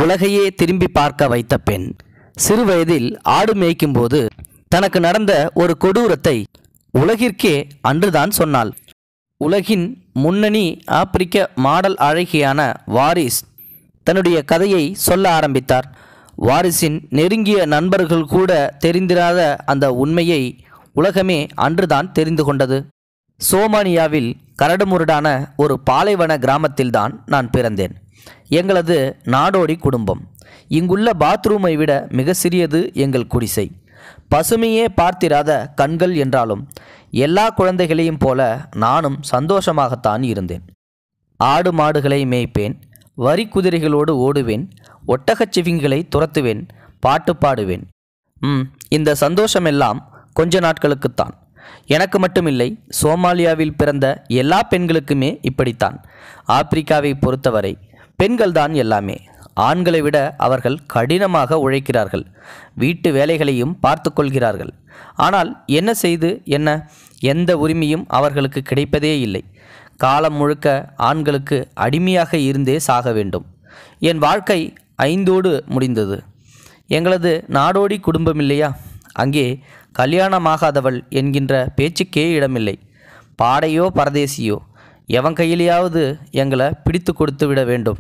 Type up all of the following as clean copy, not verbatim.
உலகையே திரும்பி பார்க்க வைத்த பெண் சிறுவயதில் ஆடு மேய்க்கும்போது தனக்கு நடந்த ஒரு கொடூரத்தை உலகிற்கே அன்றுதான் சொன்னாள். உலகின் முன்னணி ஆப்பிரிக்க மாடல் அழகியான வாரிஸ் தன்னுடைய கதையை சொல்ல ஆரம்பித்தார். வாரிசின் நெருங்கிய நண்பர்கள் கூட தெரிந்திராத அந்த உண்மையை உலகமே அன்றுதான் தெரிந்து கொண்டது. சோமானியாவில் கரடுமுரடான ஒரு பாலைவன கிராமத்தில்தான் நான் பிறந்தேன். எங்களது நாடோடி குடும்பம். இங்குள்ள பாத்ரூமை விட மிக சிறியது எங்கள் குடிசை. பசுமையே பார்த்திராத கண்கள் என்றாலும் எல்லா குழந்தைகளையும் போல நானும் சந்தோஷமாகத்தான் இருந்தேன். ஆடு மாடுகளை மேய்ப்பேன், வரி குதிரைகளோடு ஓடுவேன், ஒட்டகச்சிவிங்களை துரத்துவேன், பாட்டு பாடுவேன். இந்த சந்தோஷமெல்லாம் கொஞ்ச நாட்களுக்குத்தான். எனக்கு மட்டுமில்லை, சோமாலியாவில் பிறந்த எல்லா பெண்களுக்குமே இப்படித்தான். ஆப்பிரிக்காவை பொறுத்தவரை பெண்கள்தான் எல்லாமே. ஆண்களை விட அவர்கள் கடினமாக உழைக்கிறார்கள், வீட்டு வேலைகளையும் பார்த்து கொள்கிறார்கள். ஆனால் என்ன செய்து என்ன, எந்த உரிமையும் அவர்களுக்கு கிடைப்பதே இல்லை. காலம் முழுக்க ஆண்களுக்கு அடிமையாக இருந்தே சாக வேண்டும். என் வாழ்க்கை 5ஓடு முடிந்தது. எங்களது நாடோடி குடும்பம் இல்லையா, அங்கே கல்யாணமாகாதவள் என்கின்ற பேச்சுக்கே இடமில்லை. பாடையோ பரதேசியோ எவன் கையிலேயாவது எங்களை பிடித்து கொடுத்து விட வேண்டும்,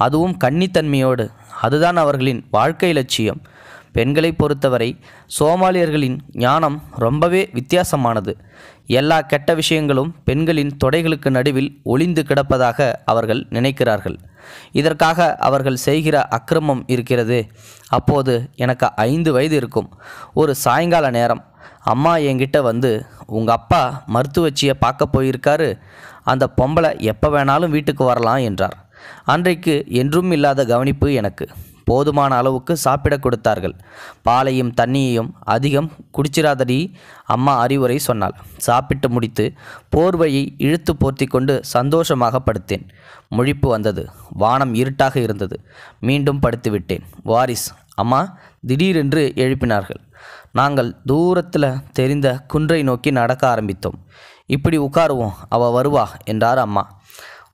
அதுவும் கன்னித்தன்மையோடு. அதுதான் அவர்களின் வாழ்க்கை லட்சியம். பெண்களை பொறுத்தவரை சோமாலியர்களின் ஞானம் ரொம்பவே வித்தியாசமானது. எல்லா கெட்ட விஷயங்களும் பெண்களின் தொடைகளுக்கு நடுவில் ஒளிந்து கிடப்பதாக அவர்கள் நினைக்கிறார்கள். இதற்காக அவர்கள் செய்கிற அக்கிரமம் இருக்கிறது. அப்போது எனக்கு 5 வயது இருக்கும். ஒரு சாயங்கால நேரம் அம்மா என்கிட்ட வந்து, உங்கள் அப்பா மருத்துவச்சியை பார்க்க போயிருக்காரு, அந்த பொம்பளை எப்போ வேணாலும் வீட்டுக்கு வரலாம் என்றார். அன்றைக்கு என்றும் இல்லாத கவனிப்பு எனக்கு. போதுமான அளவுக்கு சாப்பிட கொடுத்தார்கள். பாலையும் தண்ணியையும் அதிகம் குடிச்சிராதடி அம்மா அறிவுரை சொன்னாள். சாப்பிட்டு முடித்து போர்வையை இழுத்து போர்த்தி கொண்டு சந்தோஷமாக படுத்தேன். முழிப்பு வந்தது. வானம் இருட்டாக இருந்தது. மீண்டும் படுத்துவிட்டேன். வாரிஸ் அம்மா திடீரென்று எழுப்பினார்கள். நாங்கள் தூரத்தில் தெரிந்த குன்றை நோக்கி நடக்க ஆரம்பித்தோம். இப்படி உட்காருவோம், அவ வருவா என்றார் அம்மா.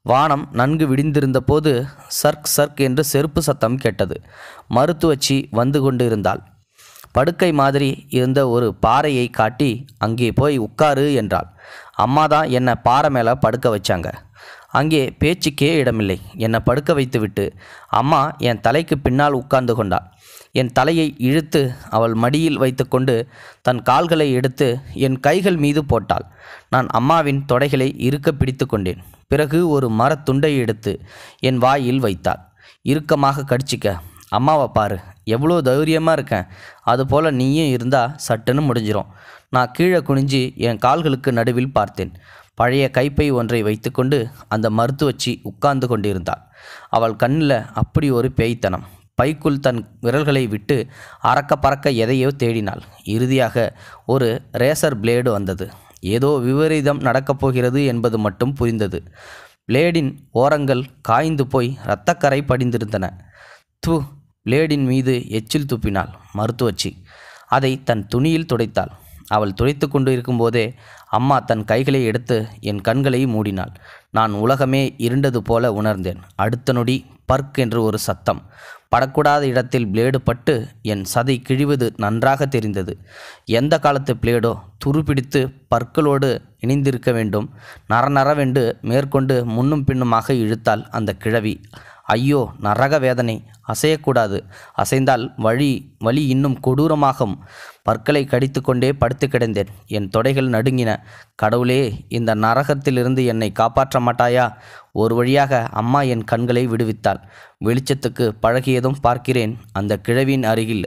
வானம் நன்கு விடிந்திருந்த போது சர்க் சர்க் என்று செருப்பு சத்தம் கேட்டது. மருத்துவச்சி வந்து கொண்டு இருந்தாள். படுக்கை மாதிரி இருந்த ஒரு பாறையை காட்டி, அங்கே போய் உட்காரு என்றாள். அம்மா தான் என்னை பாறை மேலே படுக்க வச்சாங்க. அங்கே பேச்சுக்கே இடமில்லை. என்னை படுக்க வைத்துவிட்டு அம்மா என் தலைக்கு பின்னால் உட்கார்ந்து கொண்டாள். என் தலையை இழுத்து அவள் மடியில் வைத்துக்கொண்டு தன் கால்களை எடுத்து என் கைகள் மீது போட்டாள். நான் அம்மாவின் தொடைகளை இறுக்க பிடித்து கொண்டேன். பிறகு ஒரு மரத்துண்டை எடுத்து என் வாயில் வைத்தாள். இறுக்கமாக கடிச்சிக்க, அம்மாவை பாரு, எவ்வளோ தைரியமாக இருக்கேன், அதுபோல் நீயும் இருந்தால் சட்டுன்னு முடிஞ்சிடும். நான் கீழே குனிஞ்சு என் கால்களுக்கு நடுவில் பார்த்தேன். பழைய கைப்பை ஒன்றை வைத்துக்கொண்டு அந்த மருத்துவச்சி உட்கார்ந்து கொண்டிருந்தாள். அவள் கண்ணில் அப்படி ஒரு பேய்த்தனம். பைக்குள் தன் விரல்களை விட்டு அறக்க பறக்க எதையோ தேடினாள். இறுதியாக ஒரு ரேசர் பிளேடு வந்தது. ஏதோ விபரீதம் நடக்கப் போகிறது என்பது மட்டும் புரிந்தது. பிளேடின் ஓரங்கள் காய்ந்து போய் இரத்தக்கரை படிந்திருந்தன. பிளேடின் மீது எச்சில் துப்பினாள் மருத்துவச்சி. அதை தன் துணியில் துடைத்தாள். அவள் துடைத்து கொண்டு இருக்கும்போதே அம்மா தன் கைகளை எடுத்து என் கண்களை மூடினாள். நான் உலகமே இருண்டது போல உணர்ந்தேன். அடுத்த நொடி பர்க் என்று ஒரு சத்தம். படக்கூடாத இடத்தில் பிளேடு பட்டு என் சதை கிழிவது நன்றாக தெரிந்தது. எந்த காலத்து பிளேடோ, துருப்பிடித்து பற்களோடு இணைந்திருக்க வேண்டும். நரநரவென்று மேற்கொண்டு முன்னும் பின்னுமாக இழுத்தாள் அந்த கிழவி. ஐயோ, நரக வேதனை! அசையக்கூடாது. அசைந்தால் வலி இன்னும் கொடூரமாகும். பற்களை கடித்து கொண்டே படுத்து கிடந்தேன். என் தொடைகள் நடுங்கின. கடவுளே, இந்த நரகத்திலிருந்து என்னை காப்பாற்ற மாட்டாயா? ஒரு வழியாக அம்மா என் கண்களை விடுவித்தாள். வெளிச்சத்துக்கு பழகியதும் பார்க்கிறேன், அந்த கிழவியின் அருகில்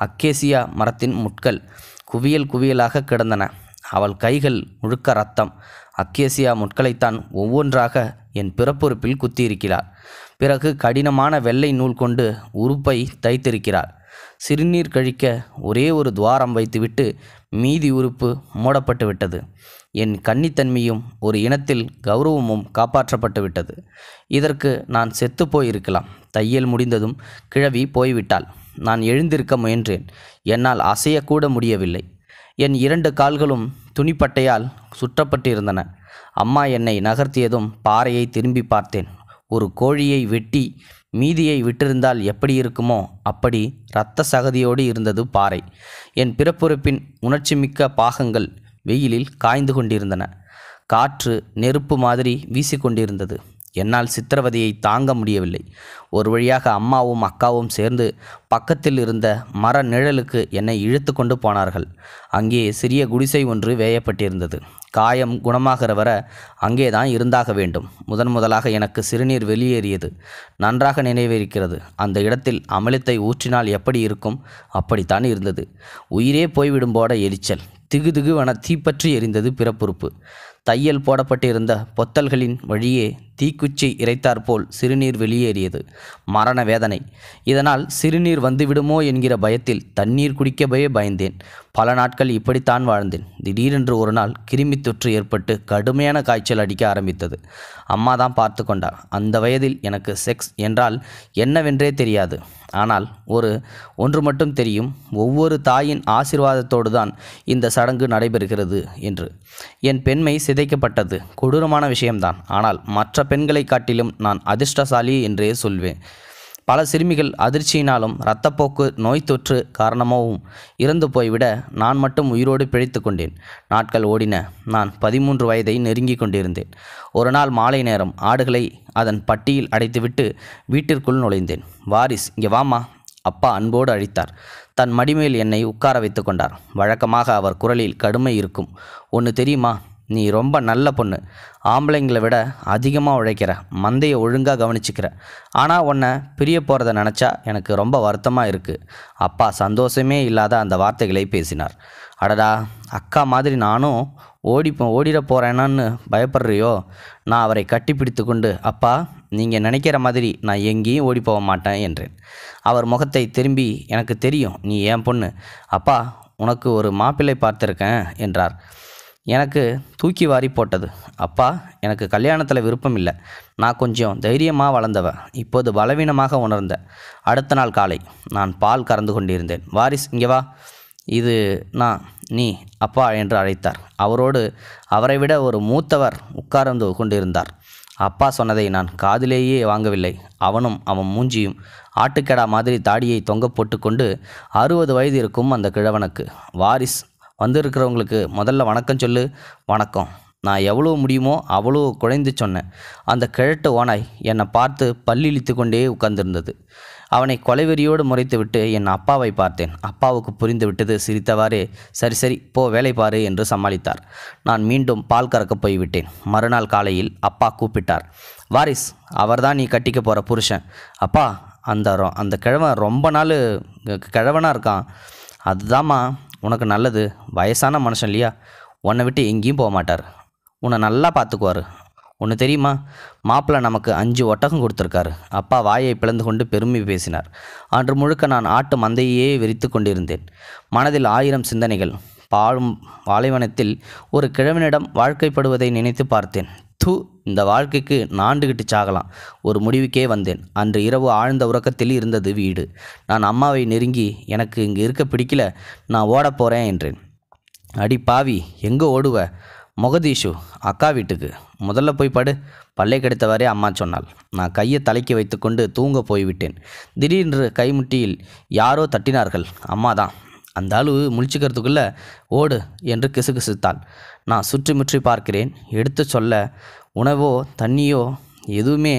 அக்கேசியா மரத்தின் முட்கள் குவியல் குவியலாக கிடந்தன. அவள் கைகள் முழுக்க ரத்தம். அக்கேசியா முட்களைத்தான் ஒவ்வொன்றாக என் பிறப்புறுப்பில் குத்தியிருக்கிறார். பிறகு கடினமான வெள்ளை நூல் கொண்டு உறுப்பை தைத்திருக்கிறார். சிறுநீர் கழிக்க ஒரே ஒரு துவாரம் வைத்துவிட்டு மீதி உறுப்பு மூடப்பட்டு விட்டது. என் கன்னித்தன்மையும் ஒரு இனத்தில் கௌரவமும் காப்பாற்றப்பட்டு விட்டது. இதற்கு நான் செத்து போயிருக்கலாம். தையல் முடிந்ததும் கிழவி போய்விட்டாள். நான் எழுந்திருக்க முயன்றேன். என்னால் அசையக்கூட முடியவில்லை. என் 2 கால்களும் துணிப்பட்டையால் சுற்றப்பட்டிருந்தன. அம்மா என்னை நகர்த்தியதும் பாறையை திரும்பி பார்த்தேன். ஒரு கோழியை வெட்டி மீதியை விட்டிருந்தால் எப்படி இருக்குமோ அப்படி இரத்த சகதியோடு இருந்தது பாறை. என் பிறப்புறுப்பின் உணர்ச்சிமிக்க பாகங்கள் வெயிலில் காய்ந்து கொண்டிருந்தன. காற்று நெருப்பு மாதிரி வீசிக்கொண்டிருந்தது. என்னால் சித்திரவதையை தாங்க முடியவில்லை. ஒரு வழியாக அம்மாவும் அக்காவும் சேர்ந்து பக்கத்தில் இருந்த மர நிழலுக்கு என்னை இழுத்து கொண்டு போனார்கள். அங்கே சிறிய குடிசை ஒன்று வேயப்பட்டிருந்தது. காயம் குணமாகிற வர அங்கேதான் இருந்தாக வேண்டும். முதலாக எனக்கு சிறுநீர் வெளியேறியது. நன்றாக நினைவிருக்கிறது. அந்த இடத்தில் அமிலத்தை ஊற்றினால் எப்படி இருக்கும்? அப்படித்தான் இருந்தது. உயிரே போய்விடும் போட எரிச்சல். திகுதிகுவென தீப்பற்றி எரிந்தது பிறப்புறுப்பு. தையல் போடப்பட்டிருந்த பொத்தல்களின் வழியே தீக்குச்சி இறைத்தாற்போல் சிறுநீர் வெளியேறியது. மரண வேதனை. இதனால் சிறுநீர் வந்துவிடுமோ என்கிற பயத்தில் தண்ணீர் குடிக்கவே பயந்தேன். பல நாட்கள் இப்படித்தான் வாழ்ந்தேன். திடீரென்று ஒரு நாள் கிருமி தொற்று ஏற்பட்டு கடுமையான காய்ச்சல் அடிக்க ஆரம்பித்தது. அம்மா தான் பார்த்து கொண்டார். அந்த வயதில் எனக்கு செக்ஸ் என்றால் என்னவென்றே தெரியாது. ஆனால் ஒன்று மட்டும் தெரியும், ஒவ்வொரு தாயின் ஆசீர்வாதத்தோடு தான் இந்த சடங்கு நடைபெறுகிறது என்று. என் பெண்மை சிதைக்கப்பட்டது. கொடூரமான விஷயம்தான். ஆனால் மற்ற பெண்களை காட்டிலும் நான் அதிர்ஷ்டசாலி என்றே சொல்வேன். பல சிறுமிகள் அதிர்ச்சியினாலும் இரத்தப்போக்கு நோய் தொற்று காரணமாகவும் இறந்து போய்விட நான் மட்டும் உயிரோடு பிழைத்து கொண்டேன். நாட்கள் ஓடின. நான் 13 வயதை நெருங்கி கொண்டிருந்தேன். ஒரு நாள் மாலை நேரம் ஆடுகளை அதன் பட்டியில் அடைத்துவிட்டு வீட்டிற்குள் நுழைந்தேன். வாரிஸ், இங்கே வாமா. அப்பா அன்போடு அழைத்தார். தன் மடிமேல் என்னை உட்கார வைத்து கொண்டார். வழக்கமாக அவர் குரலில் கடுமை இருக்கும். ஒன்று தெரியுமா, நீ ரொம்ப நல்ல பொண்ணு. ஆம்பளைங்களை விட அதிகமாக உழைக்கிற, மந்தையை ஒழுங்காக கவனிச்சிக்கிற. ஆனால் உன்னை பிரிய போகிறத நினச்சா எனக்கு ரொம்ப வருத்தமாக இருக்குது. அப்பா சந்தோஷமே இல்லாத அந்த வார்த்தைகளை பேசினார். அடடா, அக்கா மாதிரி நானும் ஓடிட போகிறேனான்னு பயப்படுறியோ? நான் அவரை கட்டிப்பிடித்து கொண்டு, அப்பா, நீங்கள் நினைக்கிற மாதிரி நான் எங்கேயும் ஓடி போக மாட்டேன் என்றேன். அவர் முகத்தை திரும்பி, எனக்கு தெரியும் நீ என் பொண்ணு. அப்பா, உனக்கு ஒரு மாப்பிள்ளை பார்த்துருக்கேன் என்றார். எனக்கு தூக்கி வாரி போட்டது. அப்பா, எனக்கு கல்யாணத்தில் விருப்பம் இல்லை. நான் கொஞ்சம் தைரியமாக வளர்ந்தவன். இப்போது பலவீனமாக உணர்ந்த. அடுத்த நாள் காலை நான் பால் கறந்து கொண்டிருந்தேன். வாரிஸ், இங்கே வா. இது நீ அப்பா என்று அழைத்தார். அவரோடு அவரை விட ஒரு மூத்தவர் உட்கார்ந்து கொண்டிருந்தார். அப்பா சொன்னதை நான் காதிலேயே வாங்கவில்லை. அவனும் அவன் மூஞ்சியும் ஆட்டுக்கடா மாதிரி தாடியை தொங்க போட்டு கொண்டு 60 வயது இருக்கும் அந்த கிழவனுக்கு. வாரிஸ், வந்திருக்கிறவங்களுக்கு முதல்ல வணக்கம் சொல்லு. வணக்கம். நான் எவ்வளோ முடியுமோ அவ்வளோ குழைந்து சொன்னேன். அந்த கிழட்டு ஓனாய் என்னை பார்த்து பல்லிழித்து கொண்டே உட்கார்ந்திருந்தது. அவனை கொலைவெறியோடு முறைத்துவிட்டு என் அப்பாவை பார்த்தேன். அப்பாவுக்கு புரிந்து விட்டது. சிரித்தவாறே, சரி சரி போ, வேலை பாரு என்று சமாளித்தார். நான் மீண்டும் பால் கறக்கப் போய்விட்டேன். மறுநாள் காலையில் அப்பா கூப்பிட்டார். வாரிஸ், அவர்தான் நீ கட்டிக்க போகிற புருஷன். அப்பா, அந்த கிழவன் ரொம்ப நாள் கிழவனாக இருக்கான். அதுதாம்மா உனக்கு நல்லது. வயசான மனுஷன் இல்லையா? உன்னை விட்டு எங்கேயும் போக மாட்டார். உன்னை நல்லா பார்த்துக்குவார். ஒன்று தெரியுமா, மாப்பிள்ளை நமக்கு 5 ஒட்டகம் கொடுத்துருக்காரு. அப்பா வாயை பிளந்து கொண்டு பெருமை பேசினார். அன்று முழுக்க நான் ஆட்டு மந்தையே வெறித்து கொண்டிருந்தேன். மனதில் 1000 சிந்தனைகள். பாழும் பாலைவனத்தில் ஒரு கிழவனிடம் வாழ்க்கைப்படுவதை நினைத்து பார்த்தேன். இந்த வாழ்க்கைக்கு நாண்டுகிட்டு சாகலாம். ஒரு முடிவுக்கே வந்தேன். அன்று இரவு ஆழ்ந்த உறக்கத்தில் இருந்தது வீடு. நான் அம்மாவை நெருங்கி, எனக்கு இங்கு இருக்க பிடிக்கல, நான் ஓட போகிறேன் என்றேன். அடி பாவி, எங்கே ஓடுவ? மொகதீஷு, அக்கா வீட்டுக்கு. முதல்ல போய் படு. பல்லை கெடுத்தவாறே அம்மா சொன்னாள். நான் கையை தலைக்கு வைத்து கொண்டு தூங்க போய்விட்டேன். திடீரென்று கைமுட்டியில் யாரோ தட்டினார்கள். அம்மா தான். அந்த ஆளு முழிச்சுக்கிறதுக்குள்ளே ஓடு என்று கிசுகிசுத்தாள். நான் சுற்றி முற்றி பார்க்கிறேன். எடுத்து சொல்ல உணவோ தண்ணியோ எதுவுமே,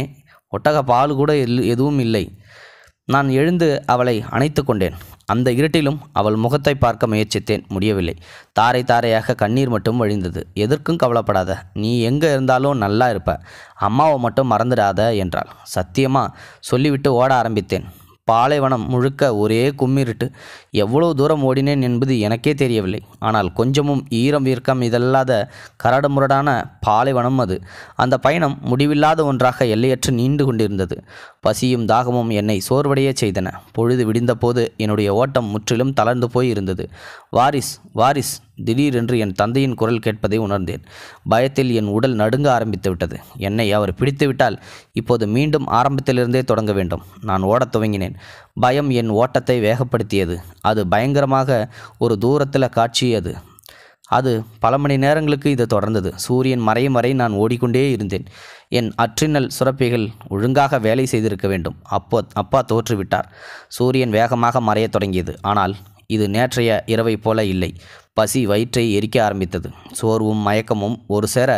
ஒட்டக பால் கூட எதுவும் இல்லை. நான் எழுந்து அவளை அணைத்து கொண்டேன். அந்த இருட்டிலும் அவள் முகத்தை பார்க்க முயற்சித்தேன். முடியவில்லை. தாரை தாரையாக கண்ணீர் மட்டும் வழிந்தது. எதற்கும் கவலைப்படாத, நீ எங்கே இருந்தாலும் நல்லா இருப்ப. அம்மாவை மட்டும் மறந்துடாத என்றாள். சத்தியமாக சொல்லிவிட்டு ஓட ஆரம்பித்தேன். பாலைவனம் முழுக்க ஒரே கும்மிருட்டு. எவ்வளோ தூரம் ஓடினேன் என்பது எனக்கே தெரியவில்லை. ஆனால் கொஞ்சமும் ஈரம் வீர்க்கம் இதல்லாத கரடுமுரடான பாலைவனம் அது. அந்த பயணம் முடிவில்லாத ஒன்றாக எல்லையற்று நீண்டு கொண்டிருந்தது. பசியும் தாகமும் என்னை சோர்வடைய செய்தன. பொழுது விடிந்தபோது என்னுடைய ஓட்டம் முற்றிலும் தளர்ந்து போய் இருந்தது. வாரிஸ், வாரிஸ்! திடீரென்று என் தந்தையின் குரல் கேட்பதை உணர்ந்தேன். பயத்தில் என் உடல் நடுங்க ஆரம்பித்து விட்டது. என்னை அவர் பிடித்துவிட்டால் இப்போது மீண்டும் ஆரம்பத்திலிருந்தே தொடங்க வேண்டும். நான் ஓடத் துவங்கினேன். பயம் என் ஓட்டத்தை வேகப்படுத்தியது. அது பயங்கரமாக ஒரு தூரத்தில் காட்சி. அது அது பல மணி நேரங்களுக்கு இது தொடர்ந்தது. சூரியன் மறையும் வரை நான் ஓடிக்கொண்டே இருந்தேன். என் அட்ரினல் சுரப்பிகள் ஒழுங்காக வேலை செய்திருக்க வேண்டும். அப்பா தோற்றுவிட்டார். சூரியன் வேகமாக மறையத் தொடங்கியது. ஆனால் இது நேற்றைய இரவை போல இல்லை. பசி வயிற்றை எரிக்க ஆரம்பித்தது. சோர்வும் மயக்கமும் ஒரு சேர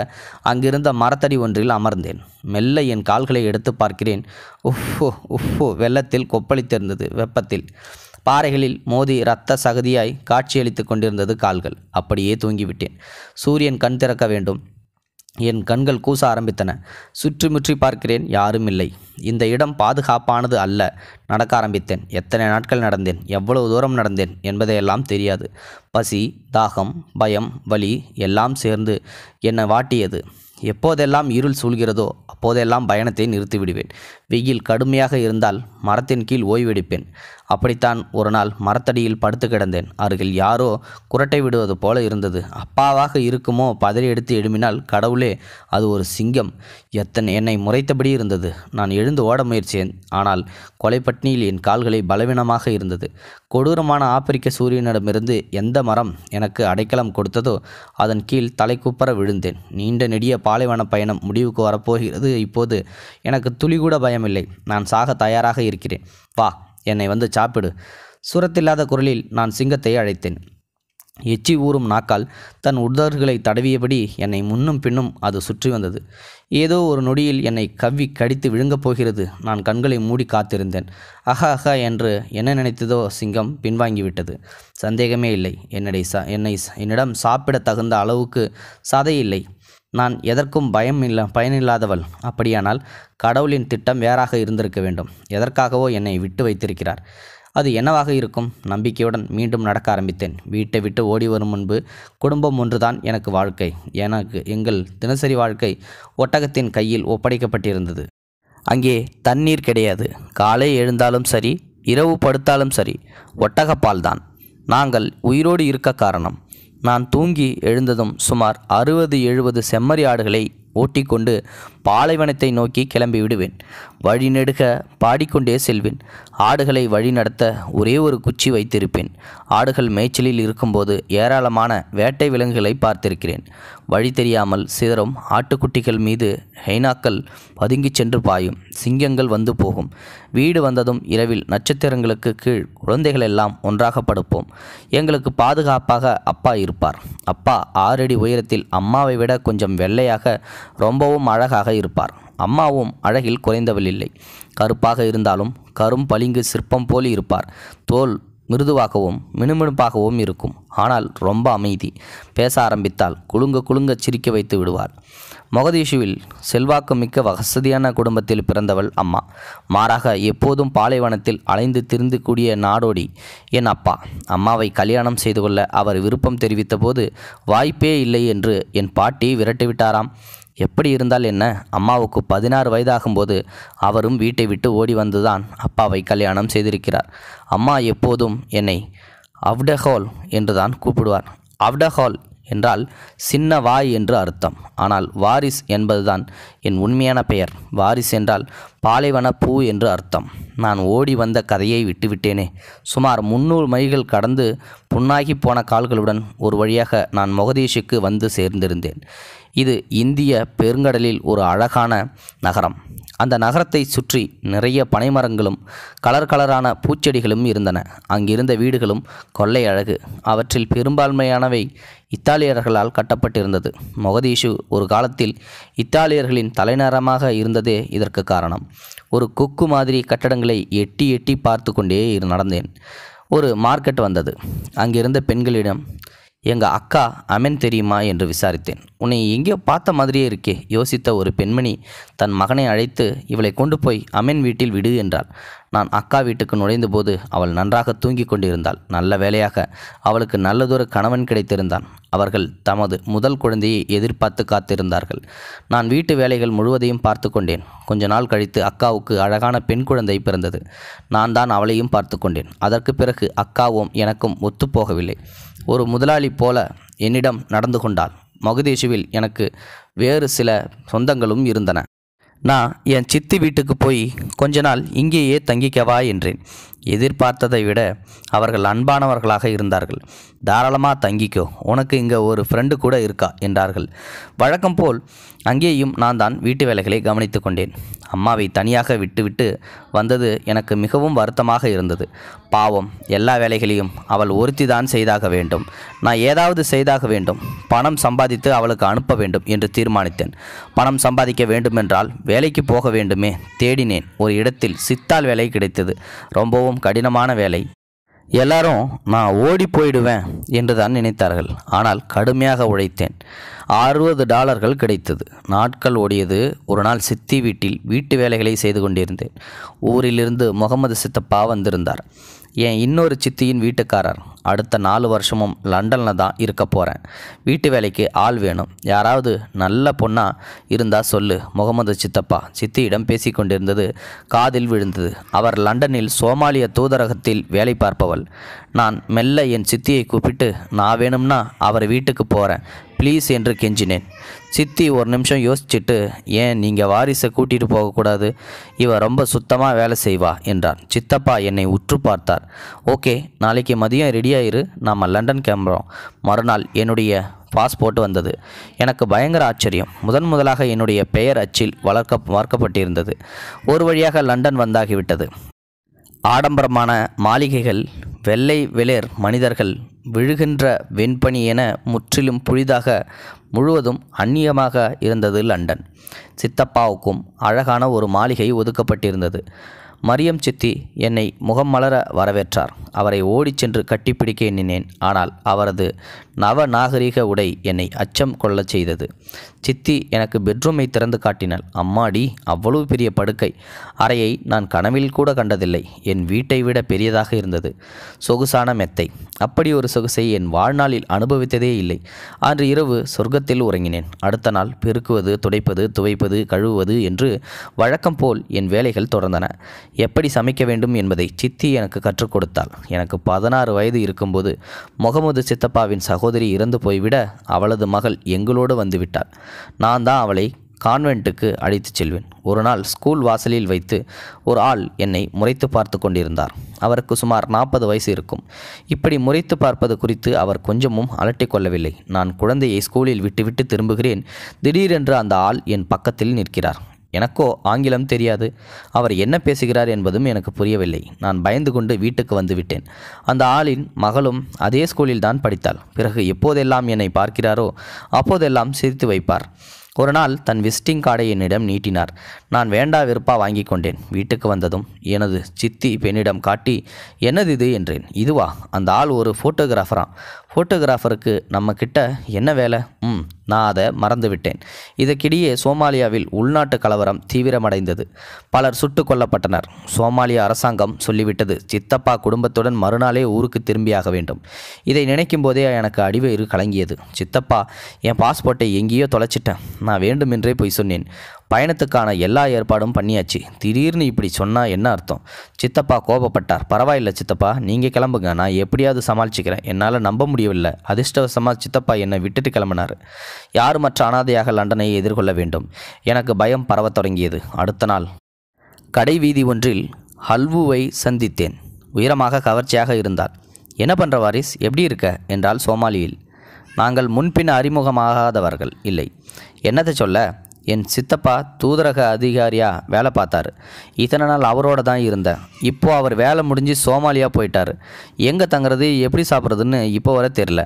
அங்கிருந்த மரத்தடி ஒன்றில் அமர்ந்தேன். மெல்ல என் கால்களை எடுத்து பார்க்கிறேன். உஃப்போ வெள்ளத்தில் கொப்பளித்திருந்தது. வெப்பத்தில் பாறைகளில் மோதி இரத்த சகதியாய் காட்சியளித்து கொண்டிருந்தது கால்கள். அப்படியே தூங்கிவிட்டேன். சூரியன் கண் திறக்க வேண்டும். என் கண்கள் கூச ஆரம்பித்தன. சுற்றிமுற்றி பார்க்கிறேன். யாரும் இல்லை. இந்த இடம் பாதுகாப்பானது அல்ல. நடக்க ஆரம்பித்தேன். எத்தனை நாட்கள் நடந்தேன், எவ்வளவு தூரம் நடந்தேன் என்பதையெல்லாம் தெரியாது. பசி, தாகம், பயம், வலி எல்லாம் சேர்ந்து என்னை வாட்டியது. எப்போதெல்லாம் இருள் சூழ்கிறதோ அப்போதெல்லாம் பயணத்தை நிறுத்திவிடுவேன். வெயில் கடுமையாக இருந்தால் மரத்தின் கீழ் ஓய்வெடுப்பேன். அப்படித்தான் ஒரு நாள் மரத்தடியில் படுத்து கிடந்தேன். அருகில் யாரோ குரட்டை விடுவது போல இருந்தது. அப்பாவாக இருக்குமோ? பதறி எடுத்து எழுப்பினால் கடவுளே, அது ஒரு சிங்கம். என்னை முறைத்தபடி இருந்தது. நான் எழுந்து ஓட முயற்சித்தேன். ஆனால் கொலைப்பட்டினியில் என் கால்களை பலவீனமாக இருந்தது. கொடூரமான ஆப்பிரிக்க சூரியனிடமிருந்து எந்த மரம் எனக்கு அடைக்கலம் கொடுத்ததோ அதன் கீழ் தலைக்குப்பர விழுந்தேன். நீண்ட நெடிய பாலைவன பயணம் முடிவுக்கு வரப்போகிறது. இப்போது எனக்கு துளிகூட பயமில்லை. நான் சாக தயாராக இருக்கிறேன். வா, என்னை வந்து சாப்பிடு. சுரத்தில்லாத குரலில் நான் சிங்கத்தை அழைத்தேன். எச்சி ஊறும் நாக்கால் தன் உதடுகளை தடவியபடி என்னை முன்னும் பின்னும் அது சுற்றி வந்தது. ஏதோ ஒரு நொடியில் என்னை கவ்வி கடித்து விழுங்கப் போகிறது. நான் கண்களை மூடி காத்திருந்தேன். அஹா என்று என்ன நினைத்ததோ சிங்கம் பின்வாங்கிவிட்டது. சந்தேகமே இல்லை. என்னிடம் சாப்பிட தகுந்த அளவுக்கு சதை இல்லை. நான் எதற்கும் பயனில்லாதவள். அப்படியானால் கடவுளின் திட்டம் வேறாக இருந்திருக்க வேண்டும். எதற்காகவோ என்னை விட்டு வைத்திருக்கிறார். அது என்னவாக இருக்கும்? நம்பிக்கையுடன் மீண்டும் நடக்க ஆரம்பித்தேன். வீட்டை விட்டு ஓடி வரும் முன்பு குடும்பம் ஒன்றுதான் எனக்கு வாழ்க்கை. எங்கள் தினசரி வாழ்க்கை ஒட்டகத்தின் கையில் ஒப்படைக்கப்பட்டிருந்தது. அங்கே தண்ணீர் கிடையாது. காலை எழுந்தாலும் சரி, இரவு படுத்தாலும் சரி, ஒட்டகப்பால் தான். நாங்கள் உயிரோடு இருக்க காரணம். நான் தூங்கி எழுந்ததும் சுமார் 60-70 செம்மறி ஆடுகளை ஓட்டிக்கொண்டு பாலைவனத்தை நோக்கி கிளம்பி விடுவேன். வழிநெடுக பாடிக்கொண்டே செல்வேன். ஆடுகளை வழிநடத்த ஒரே ஒரு குச்சி வைத்திருப்பேன். ஆடுகள் மேய்ச்சலில் இருக்கும்போது ஏராளமான வேட்டை விலங்குகளை பார்த்திருக்கிறேன். வழி தெரியாமல் சிதறும் ஆட்டுக்குட்டிகள் மீது ஹைனாக்கள் பதுங்கி சென்று பாயும். சிங்கங்கள் வந்து போகும். வீடு வந்ததும் இரவில் நட்சத்திரங்களுக்கு கீழ் குழந்தைகள் எல்லாம் ஒன்றாக படுப்போம். எங்களுக்கு பாதுகாப்பாக அப்பா இருப்பார். அப்பா 6 அடி உயரத்தில், அம்மாவை விட கொஞ்சம் வெள்ளையாக, ரொம்பவும் அழகாக இருப்பார். அம்மாவும் அழகில் குறைந்தவள் இல்லை. கருப்பாக இருந்தாலும் கரும் பளிங்கு சிற்பம் போல் இருப்பார். தோல் மிருதுவாகவும் மினுமினுப்பாகவும் இருக்கும். ஆனால் ரொம்ப அமைதி. பேச ஆரம்பித்தால் குலுங்க சிரிக்க வைத்து விடுவார். மொகதீஷுவில் செல்வாக்குமிக்க வசதியான குடும்பத்தில் பிறந்தவள் அம்மா. மாறாக எப்போதும் பாலைவனத்தில் அலைந்து திரிந்து கூடிய நாடோடி என் அப்பா. அம்மாவை கல்யாணம் செய்து கொள்ள அவர் விருப்பம் தெரிவித்த போது வாய்ப்பே இல்லை என்று என் பாட்டி விரட்டிவிட்டாராம். எப்படி இருந்தால் என்ன? அம்மாவுக்கு 16 வயதாகும்போது அவரும் வீட்டை விட்டு ஓடி வந்துதான் அப்பாவை கல்யாணம் செய்திருக்கிறார். அம்மா எப்போதும் என்னை அவ்டஹால் என்றுதான் கூப்பிடுவார். அவ்டஹால் என்றால் சின்ன வாய் என்று அர்த்தம். ஆனால் வாரிஸ் என்பதுதான் என் உண்மையான பெயர். வாரிஸ் என்றால் பாலைவன பூ என்று அர்த்தம். நான் ஓடி வந்த கதையை விட்டுவிட்டேனே. சுமார் 300 மைல்கள் கடந்து புண்ணாகி போன கால்களுடன் ஒரு வழியாக நான் மொகதீஷுக்கு வந்து சேர்ந்திருந்தேன். இது இந்திய பெருங்கடலில் ஒரு அழகான நகரம். அந்த நகரத்தை சுற்றி நிறைய பனைமரங்களும் கலரான பூச்செடிகளும் இருந்தன. அங்கிருந்த வீடுகளும் கொள்ளை அழகு. அவற்றில் பெரும்பான்மையானவை இத்தாலியர்களால் கட்டப்பட்டிருந்தது. மொகதீஷு ஒரு காலத்தில் இத்தாலியர்களின் தலைநகரமாக இருந்ததே இதற்கு காரணம். ஒரு கொக்கு மாதிரி கட்டடங்களை எட்டி பார்த்து கொண்டே நடந்தேன். ஒரு மார்க்கெட் வந்தது. அங்கிருந்த பெண்களிடம் எங்கள் அக்கா அமென் தெரியுமா என்று விசாரித்தேன். உன்னை எங்கேயோ பார்த்த மாதிரியே இருக்கே. யோசித்த ஒரு பெண்மணி தன் மகனை அழைத்து இவளை கொண்டு போய் அமென் வீட்டில் விடு என்றாள். நான் அக்கா வீட்டுக்கு நுழைந்தபோது அவள் நன்றாக தூங்கி கொண்டிருந்தாள். நல்ல வேளையாக அவளுக்கு நல்லதொரு கணவன் கிடைத்திருந்தான். அவர்கள் தமது முதல் குழந்தையை எதிர்பார்த்து காத்திருந்தார்கள். நான் வீட்டு வேலைகள் முழுவதையும் பார்த்து கொண்டேன். கொஞ்ச நாள் கழித்து அக்காவுக்கு அழகான பெண் குழந்தை பிறந்தது. நான் தான் அவளையும் பார்த்து கொண்டேன். அதற்கு பிறகு அக்காவும் எனக்கும் ஒத்துப்போகவில்லை. ஒரு முதலாளி போல என்னிடம் நடந்து கொண்டாள். மொகதீஷுவில் எனக்கு வேறு சில சொந்தங்களும் இருந்தன. நான் என் சித்தி வீட்டுக்கு போய் கொஞ்ச நாள் இங்கேயே தங்கிக்கவா என்றேன். எதிர்பார்த்ததை விட அவர்கள் அன்பானவர்களாக இருந்தார்கள். தாராளமாக தங்கிக்கோ, உனக்கு இங்கே ஒரு ஃப்ரெண்டு கூட இருக்கா என்றார்கள். வழக்கம் போல் அங்கேயும் நான் தான் வீட்டு வேலைகளை கவனித்து கொண்டேன். அம்மாவை தனியாக விட்டுவிட்டு வந்தது எனக்கு மிகவும் வருத்தமாக இருந்தது. பாவம், எல்லா வேலைகளையும் அவள் ஒருத்தி தான் செய்தாக வேண்டும். நான் ஏதாவது செய்தாக வேண்டும். பணம் சம்பாதித்து அவளுக்கு அனுப்ப வேண்டும் என்று தீர்மானித்தேன். பணம் சம்பாதிக்க வேண்டுமென்றால் வேலைக்கு போக வேண்டுமே. தேடினேன். ஒரு இடத்தில் சித்தாள் வேலை கிடைத்தது. ரொம்பவும் கடினமான வேலை. எல்லாரும் நான் ஓடி போயிடுவேன் என்று தான் நினைத்தார்கள். ஆனால் கடுமையாக உழைத்தேன். $60 கிடைத்தது. நாட்கள் ஓடியது. ஒரு நாள் சித்தி வீட்டில் வீட்டு வேலைகளை செய்து கொண்டிருந்தேன். ஊரிலிருந்து முகமது சித்தப்பா வந்திருந்தார். என் இன்னொரு சித்தியின் வீட்டுக்காரர். அடுத்த 4 வருஷமும் லண்டனில் தான் இருக்க போகிறேன். வீட்டு வேலைக்கு ஆள் வேணும். யாராவது நல்ல பொண்ணாக இருந்தால் சொல்லு. முகமது சித்தப்பா சித்தியிடம் பேசி கொண்டிருந்தது காதில் விழுந்தது. அவர் லண்டனில் சோமாலிய தூதரகத்தில் வேலை பார்ப்பவள். நான் மெல்ல என் சித்தியை கூப்பிட்டு, நான் வேணும்னா அவர் வீட்டுக்கு போகிறேன் ப்ளீஸ் என்று கெஞ்சினேன். சித்தி ஒரு நிமிஷம் யோசிச்சுட்டு, ஏன் நீங்கள் வாரிசை கூட்டிகிட்டு போகக்கூடாது? இவ ரொம்ப சுத்தமாக வேலை செய்வா என்றார். சித்தப்பா என்னை உற்று பார்த்தார். ஓகே, நாளைக்கு மதியம் ரெடியாயிரு, நாம் லண்டன் கிளம்புறோம். மறுநாள் என்னுடைய பாஸ்போர்ட் வந்தது. எனக்கு பயங்கர ஆச்சரியம். முதலாக என்னுடைய பெயர் அச்சில் வார்க்கப்பட்டிருந்தது. ஒரு வழியாக லண்டன் வந்தாகிவிட்டது. ஆடம்பரமான மாளிகைகள், வெள்ளை வெளிர் மனிதர்கள், விழுகின்ற வெண்பனி என முற்றிலும் புதிதாக, முழுவதும் அந்நியமாக இருந்தது லண்டன். சித்தப்பாவுக்கும் அழகான ஒரு மாளிகை ஒதுக்கப்பட்டிருந்தது. மரியம் சித்தி என்னை முகம் மலர வரவேற்றார். அவரை ஓடிச் சென்று கட்டிப்பிடிக்க எண்ணினேன். ஆனால் அவரது நவநாகரிக உடை என்னை அச்சம் கொள்ளச் செய்தது. சித்தி எனக்கு பெட்ரூமை திறந்து காட்டினாள். அம்மாடி, அவ்வளவு பெரிய படுக்கை அறையை நான் கனவில் கூட கண்டதில்லை. என் வீட்டை விட பெரியதாக இருந்தது. சொகுசான மெத்தை. அப்படி ஒரு சொகுசை என் வாழ்நாளில் அனுபவித்ததே இல்லை. அன்று இரவு சொர்க்கத்தில் உறங்கினேன். அடுத்த நாள் பெருக்குவது, துடைப்பது, துவைப்பது, கழுவுவது என்று வழக்கம் போல் என் வேலைகள் தொடர்ந்தன. எப்படி சமைக்க வேண்டும் என்பதை சித்தி எனக்கு கற்றுக் கொடுத்தாள். எனக்கு 16 வயது இருக்கும்போது முகமது சித்தப்பாவின் சகோதரி இறந்து போய்விட அவளது மகள் எங்களோடு வந்துவிட்டாள். நான் தான் அவளை கான்வென்ட்டுக்கு அழைத்து செல்வேன். ஒரு நாள் ஸ்கூல் வாசலில் வைத்து ஒரு ஆள் என்னை முறைத்து பார்த்து கொண்டிருந்தார். அவருக்கு சுமார் 40 வயசு இருக்கும். இப்படி முறைத்து பார்ப்பது குறித்து அவர் கொஞ்சமும் அலட்டிக்கொள்ளவில்லை. நான் குழந்தையை ஸ்கூலில் விட்டுவிட்டு திரும்புகிறேன். திடீரென்று அந்த ஆள் என் பக்கத்தில் நிற்கிறார். எனக்கோ ஆங்கிலம் தெரியாது. அவர் என்ன பேசுகிறார் என்பதும் எனக்கு புரியவில்லை. நான் பயந்து கொண்டு வீட்டுக்கு வந்துவிட்டேன். அந்த ஆளின் மகளும் அதே ஸ்கூலில் தான் படித்தாள். பிறகு எப்போதெல்லாம் என்னை பார்க்கிறாரோ அப்போதெல்லாம் சிரித்து வைப்பார். ஒரு நாள் தன் விசிட்டிங் கார்டை என்னிடம் நீட்டினார். நான் வேண்டா வெறுப்பா வாங்கி கொண்டேன். வீட்டுக்கு வந்ததும் எனது சித்தி பெண்ணிடம் காட்டி, என்னது இது என்றேன். இதுவா? அந்த ஆள் ஒரு ஃபோட்டோகிராஃபராம். ஃபோட்டோகிராஃபருக்கு நம்ம கிட்ட என்ன வேலை? நான் அதை மறந்துவிட்டேன். இதற்கிடையே சோமாலியாவில் உள்நாட்டு கலவரம் தீவிரமடைந்தது. பலர் சுட்டு கொல்லப்பட்டனர். சோமாலிய அரசாங்கம் சொல்லிவிட்டது, சித்தப்பா குடும்பத்துடன் மறுநாளே ஊருக்கு திரும்பியாக வேண்டும். இதை நினைக்கும் போதே எனக்கு அடிவயிறு கலங்கியது. சித்தப்பா, என் பாஸ்போர்ட்டை எங்கேயோ தொலைச்சிட்டேன். நான் வேண்டுமென்றே போய் சொன்னேன். பயணத்துக்கான எல்லா ஏற்பாடும் பண்ணியாச்சு. திடீர்னு இப்படி சொன்னால் என்ன அர்த்தம்? சித்தப்பா கோபப்பட்டார். பரவாயில்லை சித்தப்பா, நீங்கள் கிளம்புங்க, நான் எப்படியாவது சமாளிச்சுக்கிறேன். என்னால் நம்ப முடியவில்லை. அதிர்ஷ்டவசமாக சித்தப்பா என்னை விட்டுட்டு கிளம்பினார். யாருமற்ற அனாதையாக லண்டனை எதிர்கொள்ள வேண்டும். எனக்கு பயம் பரவத் தொடங்கியது. அடுத்த நாள் கடை வீதி ஒன்றில் ஹல்வுவை சந்தித்தேன். உயரமாக கவர்ச்சியாக இருந்தார். என்ன பண்ணுற வாரிஸ், எப்படி இருக்க என்றால் சோமாலியில். நாங்கள் முன்பின் அறிமுகமாகாதவர்கள் இல்லை. என்னத்தை சொல்ல, என் சித்தப்பா தூதரக அதிகாரியாக வேலை பார்த்தாரு. இத்தனை நாள் அவரோட தான் இருந்தேன். இப்போது அவர் வேலை முடிஞ்சு சோமாலியா போயிட்டார். எங்கே தங்குறது, எப்படி சாப்பிட்றதுன்னு இப்போ வர தெரில.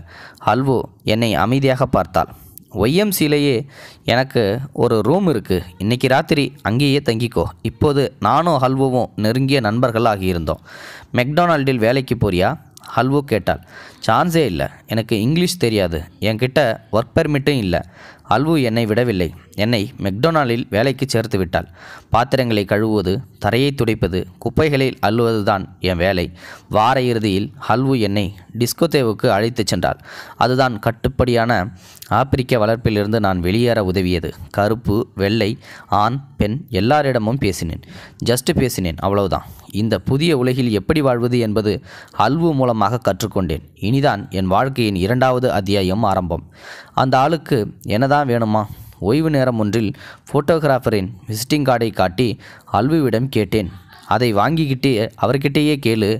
ஹல்வு என்னை அமைதியாக பார்த்தாள். ஒய்எம்சியிலேயே எனக்கு ஒரு ரூம் இருக்குது. இன்றைக்கி ராத்திரி அங்கேயே தங்கிக்கோ. இப்போது நானும் ஹல்வுவும் நெருங்கிய நண்பர்கள் ஆகியிருந்தோம். மெக்டொனால்டில் வேலைக்கு போறியா? ஹல்வு கேட்டாள். சான்ஸே இல்லை. எனக்கு இங்கிலீஷ் தெரியாது. என்கிட்ட ஒர்க் பெர்மிட்டும் இல்லை. ஹல்வு என்னை விடவில்லை. என்னை மெக்டொனால்டில் வேலைக்கு சேர்த்து விட்டாள். பாத்திரங்களை கழுவுவது, தரையை துடைப்பது, குப்பைகளில் அள்ளுவது தான் என் வேலை. வார இறுதியில் ஹல்வு என்னை டிஸ்கோதேவுக்கு அழைத்து சென்றாள். அதுதான் கட்டுப்படியான ஆப்பிரிக்க வளர்ப்பிலிருந்து நான் வெளியேற உதவியது. கருப்பு, வெள்ளை, ஆண், பெண் எல்லாரிடமும் பேசினேன். பேசினேன், அவ்வளவுதான். இந்த புதிய உலகில் எப்படி வாழ்வது என்பது ஹல்வு மூலமாக கற்றுக்கொண்டேன். இனிதான் என் வாழ்க்கையின் 2வது அத்தியாயம் ஆரம்பம். அந்த ஆளுக்கு என்னதான் வேணுமா? ஓய்வு நேரம் ஒன்றில் ஃபோட்டோகிராஃபரின் விசிட்டிங் கார்டை காட்டி அல்விவிடம் கேட்டேன். அதை வாங்கிக்கிட்டே அவர்கிட்டேயே கேளு,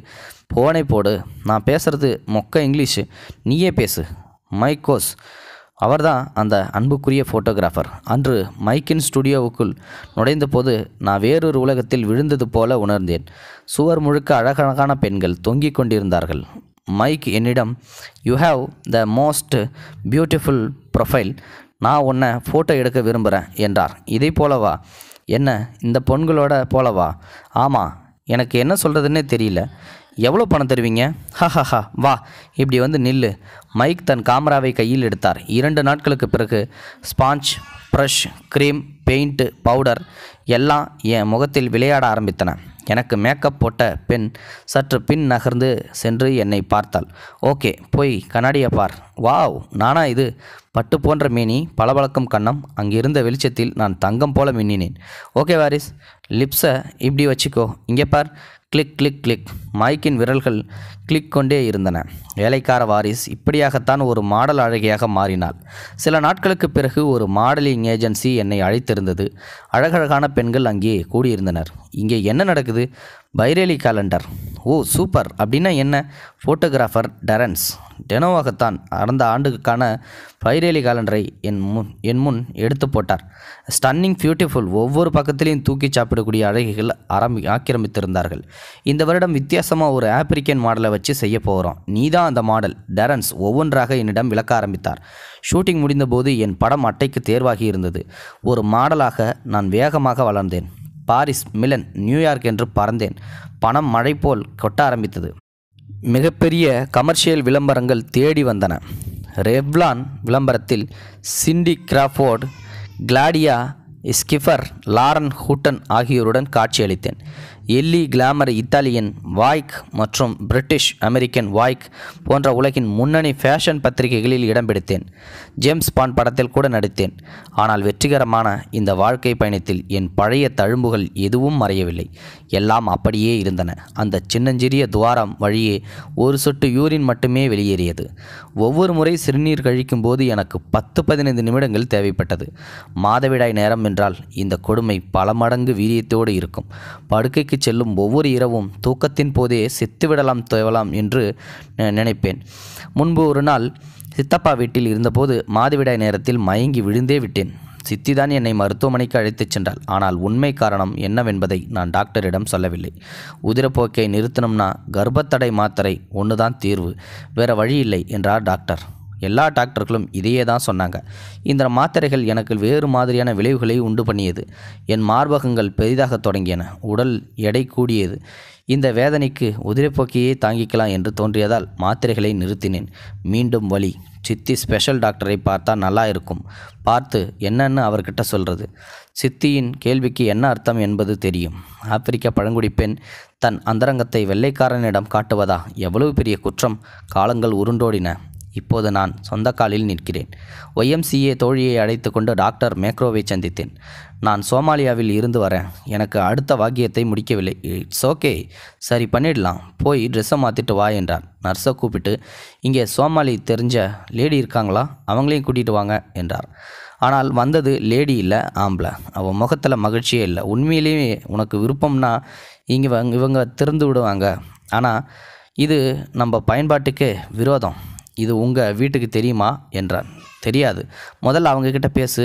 போனை போடு, நான் பேசுகிறது மொக்க இங்கிலீஷு, நீயே பேசு. மைக்கோஸ் அவர்தான் அந்த அன்புக்குரிய ஃபோட்டோகிராஃபர். அன்று மைக்கின் ஸ்டுடியோவுக்குள் நுழைந்தபோது நான் வேறொரு உலகத்தில் விழுந்தது போல உணர்ந்தேன். சுவர் முழுக்க அழகழகான பெண்கள் தொங்கிக் கொண்டிருந்தார்கள். மைக் என்னிடம், you have the most beautiful profile, நான் உன்னை ஃபோட்டோ எடுக்க விரும்புகிறேன் என்றார். இதை போலவா? என்ன, இந்த பொண்களோட போலவா? ஆமாம், எனக்கு என்ன சொல்கிறதுன்னே தெரியல. எவ்வளோ பணம் தருவீங்க? ஹஹஹா, வா இப்படி வந்து நில்லு. மைக் தன் கேமராவை கையில் எடுத்தார். 2 நாட்களுக்கு பிறகு sponge, brush, cream, paint, powder எல்லாம் என் முகத்தில் விளையாட ஆரம்பித்தன. எனக்கு மேக்கப் போட்ட பெண் சற்று பின் நகர்ந்து சென்று என்னை பார்த்தாள். ஓகே, போய் கண்ணாடியை பார். வாவ், நானா இது? பட்டு போன்ற மேனி, பளபளக்கும் கன்னம், அங்கிருந்த வெளிச்சத்தில் நான் தங்கம் போல மின்னினேன். ஓகே வாரிஸ், லிப்ஸை இப்படி வச்சுக்கோ, இங்கே பார். Click click click. மைக்கின் விரல்கள் கிளிக் கொண்டே இருந்தன. வேலைக்கார வாரிஸ் இப்படியாகத்தான் ஒரு மாடல் அழகியாக மாறினாள். சில நாட்களுக்கு பிறகு ஒரு மாடலிங் ஏஜென்சி என்னை அழைத்திருந்தது. அழகழகான பெண்கள் அங்கே கூடியிருந்தனர். இங்கே என்ன நடக்குது? பைரேலி காலண்டர். ஓ சூப்பர், அப்படின்னா என்ன? ஃபோட்டோகிராஃபர் டெரன்ஸ் டெனோவாகத்தான் கடந்த ஆண்டுக்கான பைரேலி காலண்டரை என் முன் எடுத்து போட்டார். Stunning beautiful. ஒவ்வொரு பக்கத்திலையும் தூக்கி சாப்பிடக்கூடிய அழகிகள் ஆக்கிரமித்திருந்தார்கள். இந்த வருடம் வித்தியாசமாக ஒரு ஆப்பிரிக்கன் மாடலை வச்சு செய்ய போகிறோம். நீ தான் அந்த மாடல். டெரன்ஸ் ஒவ்வொன்றாக என்னிடம் விளக்க ஆரம்பித்தார். ஷூட்டிங் முடிந்தபோது என் படம் அட்டைக்கு தேர்வாகி இருந்தது. ஒரு மாடலாக நான் வேகமாக வளர்ந்தேன். பாரிஸ், மிலன், நியூயார்க் என்று பறந்தேன். பணம் மழை போல் கொட்ட ஆரம்பித்தது. மிகப்பெரிய கமர்ஷியல் விளம்பரங்கள் தேடி வந்தன. ரெவ்லான் விளம்பரத்தில் Cindy Crawford, Claudia ஸ்கிஃபர், Lauren Hooton ஆகியோருடன் காட்சியளித்தேன். எல்லி கிளாமர் இத்தாலியன் வாய்க் மற்றும் பிரிட்டிஷ் அமெரிக்கன் வாய்க் போன்ற உலகின் முன்னணி ஃபேஷன் பத்திரிகைகளில் இடம் பிடித்தேன். ஜேம்ஸ் பாண்ட் படத்தில் கூட நடித்தேன். ஆனால் வெற்றிகரமான இந்த வாழ்க்கை பயணத்தில் என் பழைய தழும்புகள் எதுவும் மறையவில்லை. எல்லாம் அப்படியே இருந்தன. அந்த சின்னஞ்சிறிய துவாரம் வழியே ஒரு சொட்டு யூரின் மட்டுமே வெளியேறியது. ஒவ்வொரு முறை சிறுநீர் கழிக்கும் போது எனக்கு 10-15 நிமிடங்கள் தேவைப்பட்டது. மாதவிடாய் நேரம் என்றால் இந்த கொடுமை பல மடங்கு வீரியத்தோடு இருக்கும். படுக்கைக்கு செல்லும் ஒவ்வொரு இரவும் தூக்கத்தின் போதே செத்துவிடலாம் தேவலாம் என்று நினைப்பேன். முன்பு ஒரு நாள் சித்தப்பா வீட்டில் இருந்தபோது மாதவிடாய் நேரத்தில் மயங்கி விழுந்தே விட்டேன். சித்திதான் என்னை மருத்துவமனைக்கு அழைத்துச் சென்றாள். ஆனால் உண்மை காரணம் என்னவென்பதை நான் டாக்டரிடம் சொல்லவில்லை. உதிரப்போக்கை நிறுத்தணும்னா கர்ப்பத்தடை மாத்திரை ஒன்று தான் தீர்வு, வேறு வழி இல்லை என்றார் டாக்டர். எல்லா டாக்டர்களும் இதையே தான் சொன்னாங்க. இந்த மாத்திரைகள் எனக்கு வேறு மாதிரியான விளைவுகளை உண்டு பண்ணியது. என் மார்பகங்கள் பெரிதாக தொடங்கியன. உடல் எடை கூடியது. இந்த வேதனைக்கு உதிரப்போக்கையே தாங்கிக்கலாம் என்று தோன்றியதால் மாத்திரைகளை நிறுத்தினேன். மீண்டும் வலி. சித்தி ஸ்பெஷல் டாக்டரை பார்த்தா நல்லா இருக்கும். பார்த்து என்னன்னு அவர்கிட்ட சொல்கிறது. சித்தியின் கேள்விக்கு என்ன அர்த்தம் என்பது தெரியும். ஆப்பிரிக்க பழங்குடி பெண் தன் அந்தரங்கத்தை வெள்ளைக்காரனிடம் காட்டுவதா? எவ்வளவு பெரிய குற்றம்! காலங்கள் உருண்டோடின. இப்போது நான் சொந்த காலில் நிற்கிறேன். YMCA தோழியை அழைத்து கொண்டு டாக்டர் மேக்ரோவை சந்தித்தேன். நான் சோமாலியாவில் இருந்து வரேன். எனக்கு அடுத்த வாக்கியத்தை முடிக்கவில்லை. இட்ஸ் ஓகே, சரி பண்ணிடலாம், போய் ட்ரெஸ்ஸை மாற்றிட்டு வா என்றார். நர்ஸை கூப்பிட்டு, இங்கே சோமாலி தெரிஞ்ச லேடி இருக்காங்களா, அவங்களையும் கூட்டிகிட்டு வாங்க என்றார். ஆனால் வந்தது லேடி இல்லை, ஆம்பளை. அவன் முகத்தில் மகிழ்ச்சியே இல்லை. உண்மையிலேயே உனக்கு விருப்பம்னா இவங்க திறந்து விடுவாங்க. ஆனால் இது நம்ம பயன்பாட்டுக்கு விரோதம். இது உங்கள் வீட்டுக்கு தெரியுமா என்றான். தெரியாது. முதல்ல அவங்கக்கிட்ட பேசு.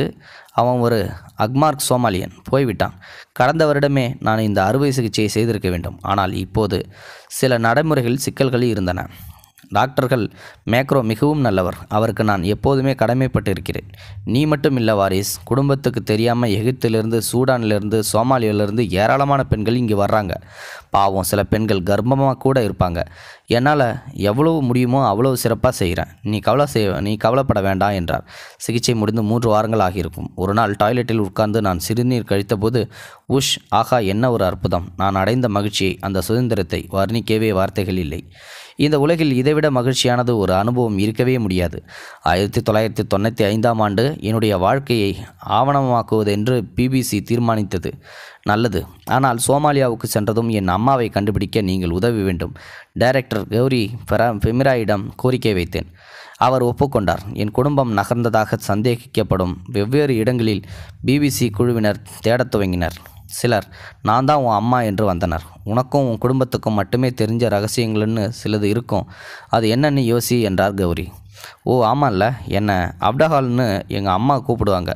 அவன் ஒரு அக்மார்க் சோமாலியன், போய்விட்டான். கடந்த வருடமே நான் இந்த அறுவை சிகிச்சையை செய்திருக்க வேண்டும். ஆனால் இப்போது சில நடைமுறைகள் சிக்கல்கள் இருந்தன. டாக்டர்கள் மேக்ரோ மிகவும் நல்லவர். அவருக்கு நான் எப்போதுமே கடமைப்பட்டு இருக்கிறேன். நீ மட்டும் இல்லை வாரிஸ், குடும்பத்துக்கு தெரியாமல் எகிப்திலிருந்து, சூடானிலிருந்து, சோமாலியிலிருந்து ஏராளமான பெண்கள் இங்கே வர்றாங்க. பாவம், சில பெண்கள் கர்ப்பமாக கூட இருப்பாங்க. என்னால் எவ்வளவு முடியுமோ அவ்வளவு சிறப்பாக செய்கிறேன். நீ கவலைப்பட வேண்டாம் என்றார். சிகிச்சை முடிந்து 3 வாரங்கள் ஆகியிருக்கும். ஒரு நாள் டாய்லெட்டில் உட்கார்ந்து நான் சிறுநீர் கழித்தபோது, உஷ், ஆகா, என்ன ஒரு அற்புதம்! நான் அடைந்த மகிழ்ச்சியை, அந்த சுதந்திரத்தை வர்ணிக்கவே வார்த்தைகள் இல்லை. இந்த உலகில் இதைவிட மகிழ்ச்சியானது ஒரு அனுபவம் இருக்கவே முடியாது. 1995ஆம் ஆண்டு என்னுடைய வாழ்க்கையை ஆவணமாக்குவதென்று பிபிசி தீர்மானித்தது. நல்லது, ஆனால் சோமாலியாவுக்கு சென்றதும் என் அம்மாவை கண்டுபிடிக்க நீங்கள் உதவி வேண்டும். டைரக்டர் கௌரி ஃபெமிராயிடம் கோரிக்கை வைத்தேன். அவர் ஒப்புக்கொண்டார். என் குடும்பம் நகர்ந்ததாக சந்தேகிக்கப்படும் வெவ்வேறு இடங்களில் பிபிசி குழுவினர் தேடத் துவங்கினர். சிலர் நான் தான் உன் அம்மா என்று வந்தனர். உனக்கும் உன் குடும்பத்துக்கும் மட்டுமே தெரிஞ்ச ரகசியங்கள்னு சிலது இருக்கும், அது என்னன்னு யோசி என்றார் கௌரி. ஓ ஆமாம்ல, என்னை அப்டஹால்னு எங்கள் அம்மா கூப்பிடுவாங்க.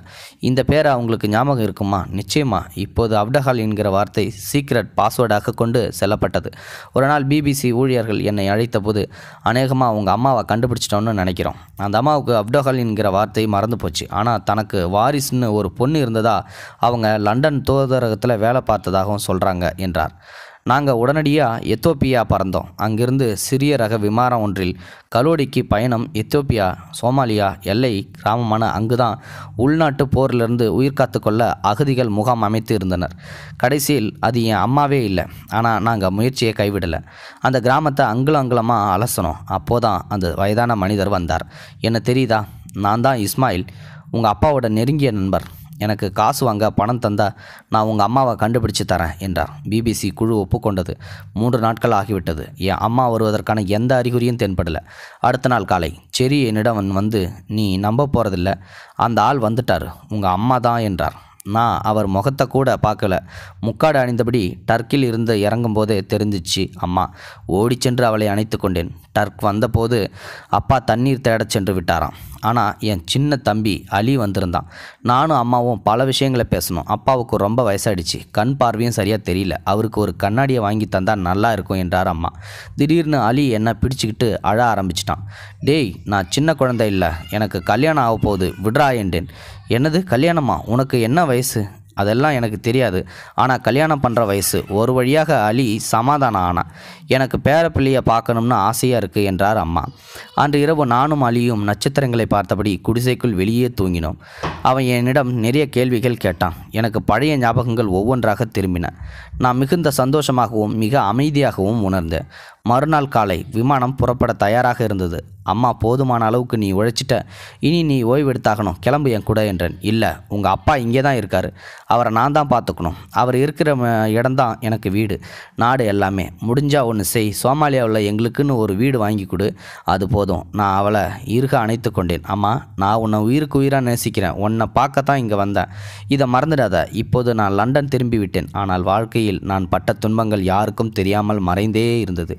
இந்த பேரை அவங்களுக்கு ஞாபகம் இருக்குமா? நிச்சயமா. இப்போது அப்டஹால் என்கிற வார்த்தை சீக்ரெட் பாஸ்வேர்டாக கொண்டு செல்லப்பட்டது. ஒரு நாள் பிபிசி ஊழியர்கள் என்னை அழைத்தபோது, அநேகமாக அவங்க அம்மாவை கண்டுபிடிச்சிட்டோன்னு நினைக்கிறோம். அந்த அம்மாவுக்கு அப்டஹால் என்கிற வார்த்தை மறந்து போச்சு. ஆனால் தனக்கு வாரிசுன்னு ஒரு பொண்ணு இருந்ததா அவங்க லண்டன் தூதரகத்தில் வேலை பார்த்ததாகவும் சொல்கிறாங்க என்றார். நாங்கள் உடனடியாக எத்தோப்பியா பறந்தோம். அங்கிருந்து சிறிய ரக விமானம் ஒன்றில் கலோடிக்கு பயணம். எத்தோப்பியா சோமாலியா எல்லை கிராமமான அங்குதான் உள்நாட்டு போரிலிருந்து உயிர் காத்துக்கொள்ள அகதிகள் முகாம் அமைத்து இருந்தனர். கடைசியில் அது என் அம்மாவே இல்லை. ஆனால் நாங்கள் முயற்சியை கைவிடலை. அந்த கிராமத்தை அங்குலமாக அலசனோம். அப்போதான் அந்த வயதான மனிதர் வந்தார். என்ன தெரியுதா? நான் தான் இஸ்மாயில், உங்கள் அப்பாவோட நெருங்கிய நண்பர். எனக்கு காசு வாங்க பணம் தந்தா நான் உங்கள் அம்மாவை கண்டுபிடிச்சு தரேன் என்றார். பிபிசி குழு ஒப்புக்கொண்டது. 3 நாட்கள் ஆகிவிட்டது. என் அம்மா வருவதற்கான எந்த அறிகுறியும் தென்படலை. அடுத்த நாள் காலை செரி என்னிடம் வந்து, நீ நம்ப போகிறதில்ல, அந்த ஆள் வந்துட்டார், உங்கள் அம்மா தான் என்றார். நான் அவர் முகத்தை கூட பார்க்கல. முக்காடு அணிந்தபடி டர்க்கில் இருந்து இறங்கும்போதே தெரிஞ்சிச்சு அம்மா. ஓடி சென்று அவளை அணைத்து கொண்டேன். டர்க் வந்தபோது அப்பா தண்ணீர் தேடச் சென்று விட்டாராம். ஆனால் என் சின்ன தம்பி அலி வந்திருந்தான். நானும் அம்மாவும் பல விஷயங்களை பேசணும். அப்பாவுக்கு ரொம்ப வயசாயிடுச்சு, கண் பார்வையும் சரியாக தெரியல. அவருக்கு ஒரு கண்ணாடியை வாங்கி தந்தால் நல்லா இருக்கும் என்றார் அம்மா. திடீர்னு அலி என்னை பிடிச்சிக்கிட்டு அழ ஆரம்பிச்சிட்டான். டேய், நான் சின்ன குழந்தை இல்லை, எனக்கு கல்யாணம் ஆக போகுது, விட்றா என்றேன். என்னது கல்யாணமா? உனக்கு என்ன வயசு? அதெல்லாம் எனக்கு தெரியாது, ஆனால் கல்யாணம் பண்ணுற வயசு. ஒரு வழியாக அலி சமாதானம் ஆனான். எனக்கு பேரப்பிள்ளையை பார்க்கணும்னு ஆசையாக இருக்குது என்றார் அம்மா. அன்று இரவு நானும் அலியும் நட்சத்திரங்களை பார்த்தபடி குடிசைக்குள் வெளியே தூங்கினோம். அவன் என்னிடம் நிறைய கேள்விகள் கேட்டான். எனக்கு பழைய ஞாபகங்கள் ஒவ்வொன்றாக திரும்பின. நான் மிகுந்த சந்தோஷமாகவும் மிக அமைதியாகவும் உணர்ந்தேன். மறுநாள் காலை விமானம் புறப்பட தயாராக இருந்தது. அம்மா, போதுமான அளவுக்கு நீ உழைச்சிட்ட, இனி நீ ஓய்வெடுத்தாகணும், கிளம்பு என் கூட என்றேன். இல்லை, உங்கள் அப்பா இங்கே தான் இருக்கார், அவரை நான் தான் பார்த்துக்கணும். அவர் இருக்கிற இடம்தான் எனக்கு வீடு, நாடு எல்லாமே. முடிஞ்சால் ஒன்று செய், சோமாலியாவில் எங்களுக்குன்னு ஒரு வீடு வாங்கி கொடு, அது போதும். நான் அவளை இறுக அணைத்து கொண்டேன். அம்மா, நான் உன்னை உயிருக்கு உயிராக நேசிக்கிறேன், உன்னை பார்க்கத்தான் இங்கே வந்தேன், இதை மறந்துடாத. இப்போது நான் லண்டன் திரும்பி விட்டேன். ஆனால் வாழ்க்கையில் நான் பட்ட துன்பங்கள் யாருக்கும் தெரியாமல் மறைந்தே இருந்தது.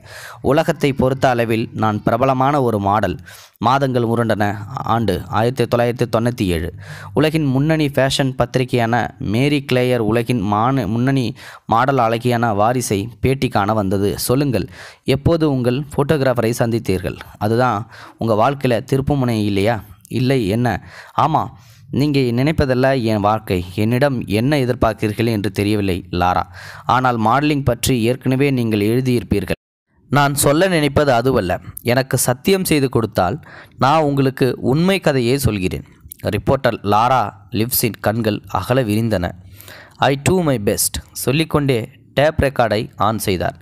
உலகத்தை பொறுத்த அளவில் நான் பிரபலமான ஒரு மாடல். மாதங்கள் உருண்டன. ஆண்டு 1997. உலகின் முன்னணி ஃபேஷன் பத்திரிகையான மேரி கிளேயர் உலகின் முன்னணி மாடல் அழகியான வாரிசை பேட்டி காண வந்தது. சொல்லுங்கள், எப்போது உங்கள் ஃபோட்டோகிராஃபரை சந்தித்தீர்கள்? அதுதான் உங்கள் வாழ்க்கையில் திருப்புமுனை இல்லையா? இல்லை, என்ன? ஆமாம், நீங்கள் நினைப்பதல்ல என் வாழ்க்கை. என்னிடம் என்ன எதிர்பார்க்கிறீர்கள் என்று தெரியவில்லை லாரா, ஆனால் மாடலிங் பற்றி ஏற்கனவே நீங்கள் எழுதியிருப்பீர்கள். நான் சொல்ல நினைப்பது அதுவல்ல. எனக்கு சத்தியம் செய்து கொடுத்தால் நான் உங்களுக்கு உண்மை கதையே சொல்கிறேன். ரிப்போர்ட்டர் லாரா லிவ்ஸின் கண்கள் அகல விரிந்தன. ஐ டூ மை பெஸ்ட் சொல்லிக்கொண்டே டேப் ரெக்கார்டை ஆன் செய்தார்.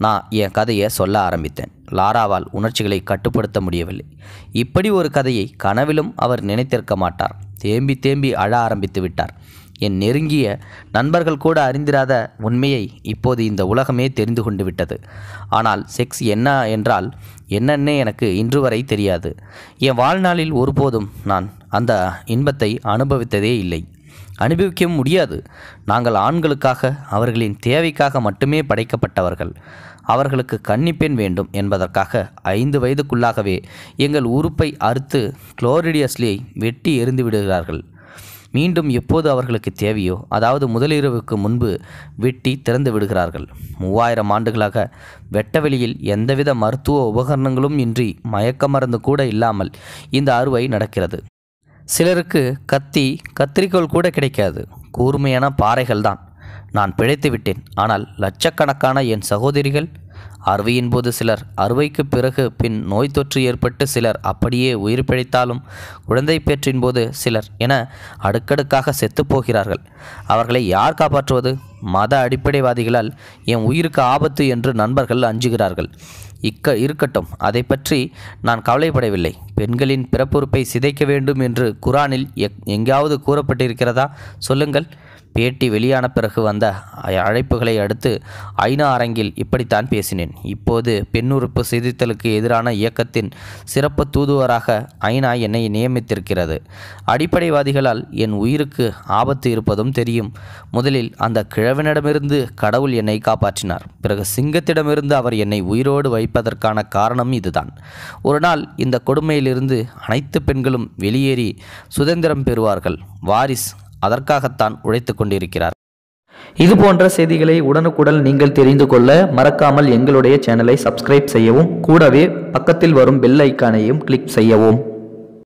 நான் என் கதையை சொல்ல ஆரம்பித்தேன். லாராவால் உணர்ச்சிகளை கட்டுப்படுத்த முடியவில்லை. இப்படி ஒரு கதையை கனவிலும் அவர் நினைத்திருக்க மாட்டார். தேம்பி தேம்பி அழ ஆரம்பித்து விட்டார். என் நெருங்கிய நண்பர்கள் கூட அறிந்திராத உண்மையை இப்போது இந்த உலகமே தெரிந்து கொண்டு விட்டது. ஆனால் செக்ஸ் என்ன என்றால் என்னன்னே எனக்கு இன்று வரை தெரியாது. என் வாழ்நாளில் ஒருபோதும் நான் அந்த இன்பத்தை அனுபவித்ததே இல்லை, அனுபவிக்க முடியாது. நாங்கள் ஆண்களுக்காக, அவர்களின் தேவைக்காக மட்டுமே படைக்கப்பட்டவர்கள். அவர்களுக்கு கன்னிப்பெண் வேண்டும் என்பதற்காக 5 வயதுக்குள்ளாகவே எங்கள் உறுப்பை அறுத்து குளோரிடியஸ்லியை வெட்டி எறிந்து விடுகிறார்கள். மீண்டும் எப்போது அவர்களுக்கு தேவையோ, அதாவது முதலிரவுக்கு முன்பு வெட்டி திறந்து விடுகிறார்கள். 3000 ஆண்டுகளாக வெட்டவெளியில் எந்தவித மருத்துவ உபகரணங்களும் இன்றி, மயக்க மருந்து கூட இல்லாமல் இந்த அறுவை நடக்கிறது. சிலருக்கு கத்தி, கத்திரிக்கோள் கூட கிடைக்காது, கூர்மையான பாறைகள் தான். நான் பிழைத்து விட்டேன். ஆனால் லட்சக்கணக்கான என் சகோதரிகள், அறுவையின் போது சிலர், அறுவைக்கு பிறகு பின் நோய் தொற்று ஏற்பட்டு சிலர் அப்படியே உயிர் பிழைத்தாலும் குழந்தை பேற்றின் போது சிலர் என அடுக்கடுக்காக செத்துப்போகிறார்கள். அவர்களை யார் காப்பாற்றுவது? மத அடிப்படைவாதிகளால் என் உயிருக்கு ஆபத்து என்று நண்பர்கள் அஞ்சுகிறார்கள். இருக்கட்டும், அதை பற்றி நான் கவலைப்படவில்லை. பெண்களின் பிறப்புறுப்பை சிதைக்க வேண்டும் என்று குரானில் எங்காவது கூறப்பட்டிருக்கிறதா? சொல்லுங்கள். பேட்டி வெளியான பிறகு வந்த அழைப்புகளை அடுத்து ஐநா அரங்கில் இப்படித்தான் பேசினேன். இப்போது பெண்ணுறுப்பு சிதைத்தலுக்கு எதிரான இயக்கத்தின் சிறப்பு தூதுவராக ஐநா என்னை நியமித்திருக்கிறது. அடிப்படைவாதிகளால் என் உயிருக்கு ஆபத்து இருப்பதும் தெரியும். முதலில் அந்த கிழவனிடமிருந்து கடவுள் என்னை காப்பாற்றினார். பிறகு சிங்கத்திடமிருந்து அவர் என்னை உயிரோடு வைப்பதற்கான காரணம் இதுதான். ஒரு நாள் இந்த கொடுமையிலிருந்து அனைத்து பெண்களும் வெளியேறி சுதந்திரம் பெறுவார்கள். வாரிஸ் அதற்காகத்தான் உழைத்து கொண்டிருக்கிறார். இது போன்ற செய்திகளை உடனுக்குடன் நீங்கள் தெரிந்து கொள்ள மறக்காமல் எங்களுடைய சேனலை சப்ஸ்கிரைப் செய்யவும், கூடவே பக்கத்தில் வரும் பெல் ஐக்கானையும் கிளிக் செய்யவும்.